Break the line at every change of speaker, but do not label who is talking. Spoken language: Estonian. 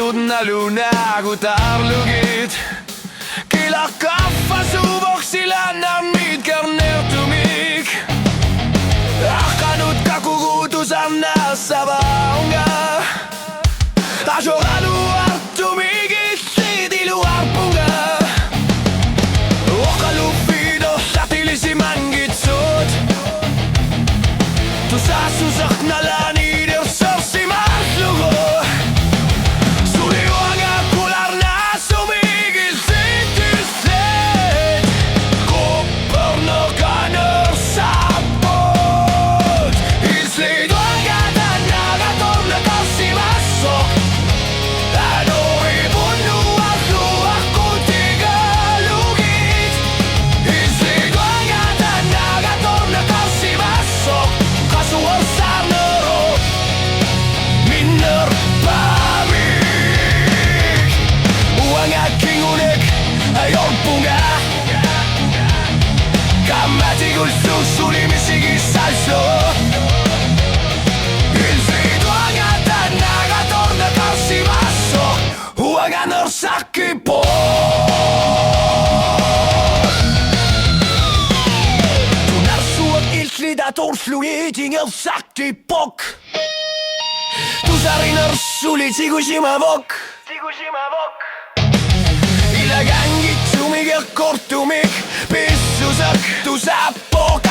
Patud na luna kui tarlugid kilakahva suuvoksilla nammid kernertumik hakanud ka kukutusan näossa vaunga Asoradu artumigit siidilu arpunga Okalufido satilisi mängitsud Tu saasusak nalani Susulimisigi salso Ilfidu angatan nagatorna karsimasso Huagan orsaki po Tunar suot ilslida torsluiting orsaki pok Tusarin orsuli tsigushima vok Ilagangit sumig ja kortumik Pissusak tusapok